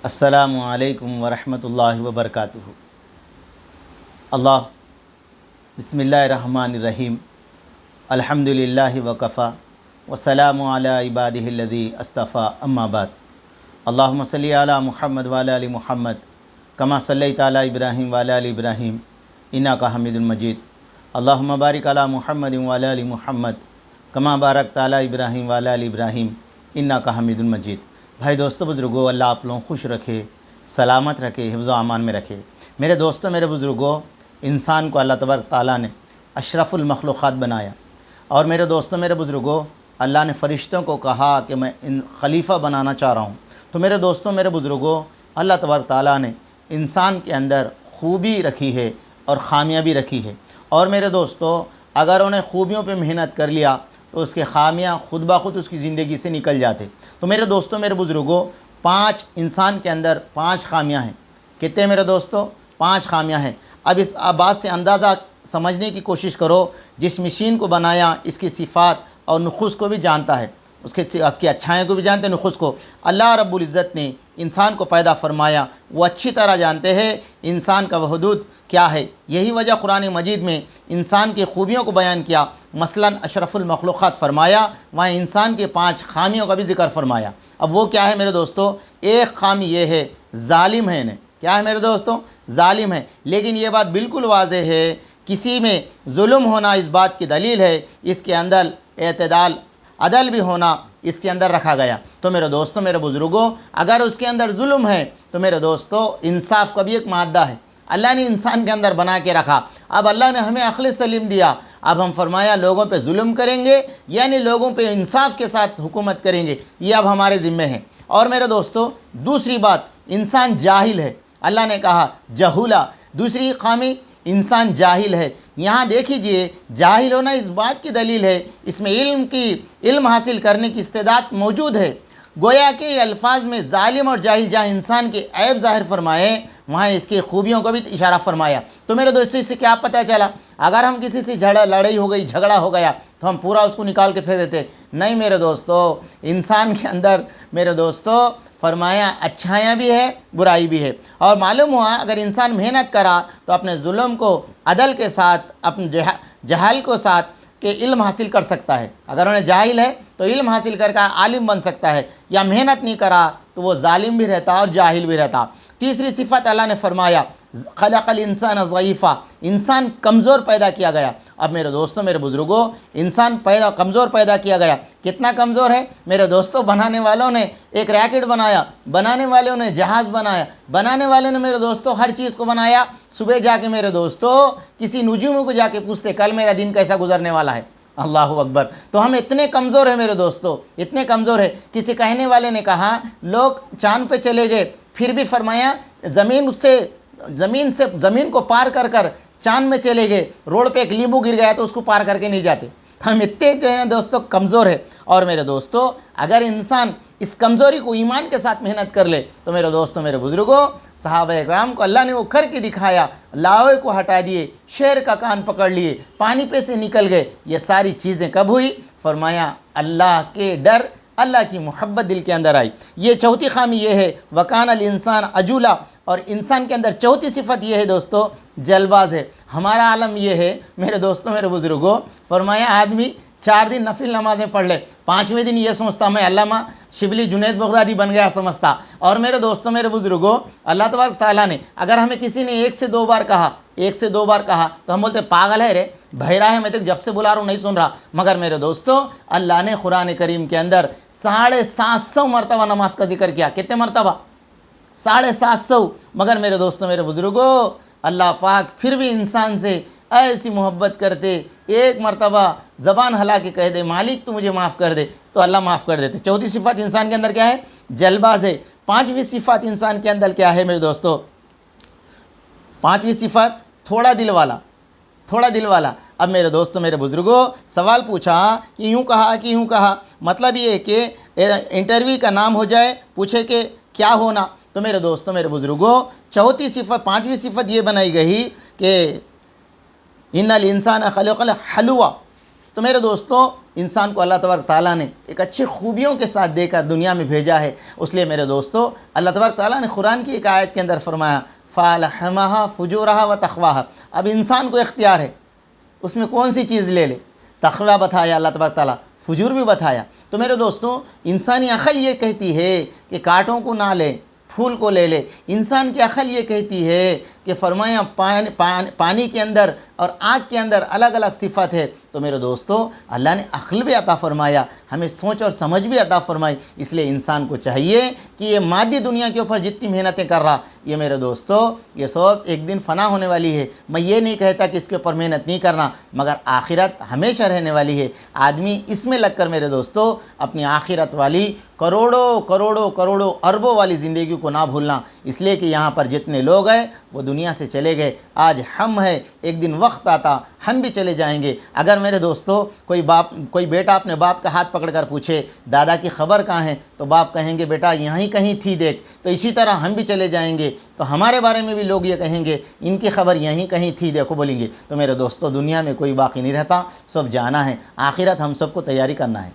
السلام علیکم ورحمۃ اللہ وبرکاتہ۔ اللہ بسم اللہ الرحمن الرحیم، الحمد للہ وکفیٰ وسلام علی عبادہ الذی اصطفیٰ، اما بعد۔ اللہم صلی علی محمد وعلی آل محمد کما صلیت علی ابراہیم وعلی آل ابراہیم انک حمید مجید۔ اللہم بارک علی محمد وعلی آل محمد کما بارکت علی ابراہیم وعلی آل ابراہیم انک حمید مجید۔ بھائی دوستو بزرگو، اللہ آپ لوگوں خوش رکھے، سلامت رکھے، حفظ و امان میں رکھے۔ میرے دوستو، میرے بزرگو، انسان کو اللہ تبارک تعالیٰ نے اشرف المخلوقات بنایا، اور میرے دوستو، میرے بزرگو، اللہ نے فرشتوں کو کہا کہ میں خلیفہ بنانا چاہ رہا ہوں۔ تو میرے دوستو، میرے بزرگو، اللہ تبارک تعالیٰ نے انسان کے اندر خوبی رکھی ہے اور خامیاں بھی رکھی ہے، اور میرے دوستو اگر انہیں خوبیوں پہ محنت کر لیا تو اس کے خامیاں خود بخود اس کی زندگی سے نکل جاتے۔ تو میرے دوستو، میرے بزرگوں، انسان کے اندر 5 خامیاں ہیں۔ کتنے میرے دوستو؟ 5 خامیاں ہیں۔ اب اس بات سے اندازہ سمجھنے کی کوشش کرو، جس مشین کو بنایا اس کی صفات اور نقوص کو بھی جانتا ہے، اس کی اچھائیوں کو بھی جانتے ہیں، نقوص کو۔ اللہ رب العزت نے انسان کو پیدا فرمایا، وہ اچھی طرح جانتے ہیں انسان کا حدود کیا ہے۔ یہی وجہ قرآن مجید میں انسان کی خوبیوں کو بیان کیا، مثلا اشرف المخلوقات فرمایا، وہاں انسان کے 5 خامیوں کا بھی ذکر فرمایا۔ اب وہ کیا ہے میرے دوستو؟ ایک خامی یہ ہے، ظالم ہے۔ کیا ہے میرے دوستو؟ ظالم ہے۔ لیکن یہ بات بالکل واضح ہے، کسی میں ظلم ہونا اس بات کی دلیل ہے، اس کے اندر اعتدال، عدل بھی ہونا اس کے اندر رکھا گیا۔ تو میرے دوستو، میرے بزرگوں، اگر اس کے اندر ظلم ہے تو میرے دوستو انصاف کا بھی ایک مادہ ہے، اللہ نے انسان کے اندر بنا کے رکھا۔ اب اللہ نے ہمیں عقل سلیم دیا، اب ہم فرمایا لوگوں پہ ظلم کریں گے یعنی لوگوں پہ انصاف کے ساتھ حکومت کریں گے، یہ اب ہمارے ذمے ہیں۔ اور میرے دوستو، دوسری بات، انسان جاہل ہے۔ اللہ نے کہا جہولا، دوسری خامی، انسان جاہل ہے۔ یہاں دیکھیے، جاہل ہونا اس بات کی دلیل ہے، اس میں علم حاصل کرنے کی استعداد موجود ہے۔ گویا کہ یہ الفاظ میں ظالم اور جاہل جہاں انسان کے عیب ظاہر فرمائے، وہاں اس کی خوبیوں کو بھی اشارہ فرمایا۔ تو میرے دوستو، اس سے کیا پتہ چلا؟ اگر ہم کسی سے لڑائی ہو گئی، جھگڑا ہو گیا، تو ہم پورا اس کو نکال کے پھینک دیتے؟ نہیں میرے دوستو، انسان کے اندر میرے دوستو فرمایا اچھائیاں بھی ہے، برائی بھی ہے۔ اور معلوم ہوا اگر انسان محنت کرا تو اپنے ظلم کو عدل کے ساتھ، اپنے جہل کو ساتھ کہ علم حاصل کر سکتا ہے۔ اگر انہیں جاہل ہے تو علم حاصل کر کے عالم بن سکتا ہے، یا محنت نہیں کرا تو وہ ظالم بھی رہتا اور جاہل بھی رہتا۔ تیسری صفت اللہ نے فرمایا خلق الانسان ضعیفا، انسان کمزور پیدا کیا گیا۔ اب میرے دوستوں، میرے بزرگوں، انسان کمزور پیدا کیا گیا۔ کتنا کمزور ہے میرے دوستوں؟ بنانے والوں نے ایک ریکٹ بنایا، بنانے والوں نے جہاز بنایا، بنانے والوں نے میرے دوستوں ہر چیز کو بنایا۔ صبح جا کے میرے دوستوں کسی نجوم کو جا کے پوچھتے کل میرا دن کیسا گزرنے والا ہے۔ اللہ اکبر! تو ہم اتنے کمزور ہیں میرے دوستو، اتنے کمزور ہیں۔ کسی کہنے والے نے کہا لوگ چاند پہ چلے گئے، پھر بھی فرمایا زمین کو پار کر کر چاند میں چلے گئے، روڈ پہ ایک لیمبو گر گیا تو اس کو پار کر کے نہیں جاتے۔ ہم اتنے جو ہیں دوستو کمزور ہے۔ اور میرے دوستو اگر انسان اس کمزوری کو ایمان کے ساتھ محنت کر لے تو میرے دوستو، میرے بزرگوں، صحابہ اکرام کو اللہ نے وہ کر کے دکھایا، لاوے کو ہٹا دیے، شیر کا کان پکڑ لیے، پانی پہ سے نکل گئے۔ یہ ساری چیزیں کب ہوئی؟ فرمایا اللہ کے ڈر، اللہ کی محبت دل کے اندر آئی۔ یہ چوتھی خامی یہ ہے وکان الانسان عجولا، اور انسان کے اندر چوتھی صفت یہ ہے دوستو، جلباز ہے۔ ہمارا عالم یہ ہے میرے دوستو، میرے بزرگوں، فرمایا آدمی 4 دن نفل نمازیں پڑھ لے، 5ویں دن یہ سمجھتا میں علامہ شبلی جنید بغدادی بن گیا سمجھتا۔ اور میرے دوستو، میرے بزرگوں، اللہ تبارک تعالیٰ نے اگر ہمیں کسی نے 1 سے 2 بار کہا تو ہم بولتے پاگل ہے رے، بہرا ہے، میں تو جب سے بلا رہا ہوں نہیں سن رہا۔ مگر میرے دوستو اللہ نے قرآن کریم کے اندر 750 مرتبہ نماز کا ذکر کیا۔ کتنے مرتبہ؟ 750۔ مگر میرے دوستو، میرے بزرگوں، اللہ پاک پھر بھی انسان سے ایسی محبت کرتے، ایک مرتبہ زبان ہلا کے کہہ دے مالک تو مجھے معاف کر دے تو اللہ معاف کر دیتے۔ چوتھی صفت انسان کے اندر کیا ہے؟ جلباز ہے۔ 5ویں صفت انسان کے اندر کیا ہے میرے دوستو؟ 5ویں صفت تھوڑا دل والا۔ اب میرے دوستو، میرے بزرگوں، سوال پوچھا کہ یوں کہا، مطلب یہ ہے کہ انٹرویو کا نام ہو جائے، پوچھے کہ کیا ہونا۔ تو میرے دوستو، میرے بزرگوں، چوتھی صفت، 5ویں صفت یہ بنائی گئی کہ ان الانسان خلق حلوا۔ تو میرے دوستو انسان کو اللہ تبارک تعالیٰ نے ایک اچھی خوبیوں کے ساتھ دے کر دنیا میں بھیجا ہے۔ اس لیے میرے دوستو، اللہ تبارک تعالیٰ نے قرآن کی ایک آیت کے اندر فرمایا فَأَلْهَمَهَا فُجُورَهَا وَتَقْوَاهَا، اب انسان کو اختیار ہے اس میں کون سی چیز لے لے۔ تقویٰ بتایا اللہ تبارک تعالیٰ، فجور بھی بتایا۔ تو میرے دوستوں، انسانی عقل یہ کہتی ہے کہ کانٹوں کو نہ لے، پھول کو لے لے۔ انسان کی عقل یہ کہتی ہے کہ فرمایا پانی کے اندر اور آگ کے اندر الگ الگ صفت ہے۔ تو میرے دوستو، اللہ نے عقل بھی عطا فرمایا، ہمیں سوچ اور سمجھ بھی عطا فرمائی۔ اس لیے انسان کو چاہیے کہ یہ مادی دنیا کے اوپر جتنی محنتیں کر رہا، یہ میرے دوستو یہ سب ایک دن فنا ہونے والی ہے۔ میں یہ نہیں کہتا کہ اس کے اوپر محنت نہیں کرنا، مگر آخرت ہمیشہ رہنے والی ہے۔ آدمی اس میں لگ کر میرے دوستو اپنی آخرت والی کروڑوں کروڑوں کروڑوں اربوں والی زندگی کو نہ بھولنا، اس لیے کہ یہاں پر جتنے لوگ ہیں وہ دنیا سے چلے گئے، آج ہم ہیں، ایک دن وقت آتا ہم بھی چلے جائیں گے۔ اگر میرے دوستو کوئی بیٹا اپنے باپ کا ہاتھ پکڑ کر پوچھے دادا کی خبر کہاں ہے، تو باپ کہیں گے بیٹا یہیں کہیں تھی دیکھ۔ تو اسی طرح ہم بھی چلے جائیں گے تو ہمارے بارے میں بھی لوگ یہ کہیں گے ان کی خبر یہیں کہیں تھی دیکھو بولیں گے۔ تو میرے دوستو دنیا میں کوئی باقی نہیں رہتا، سب جانا ہے، آخرت ہم سب کو تیاری کرنا ہے۔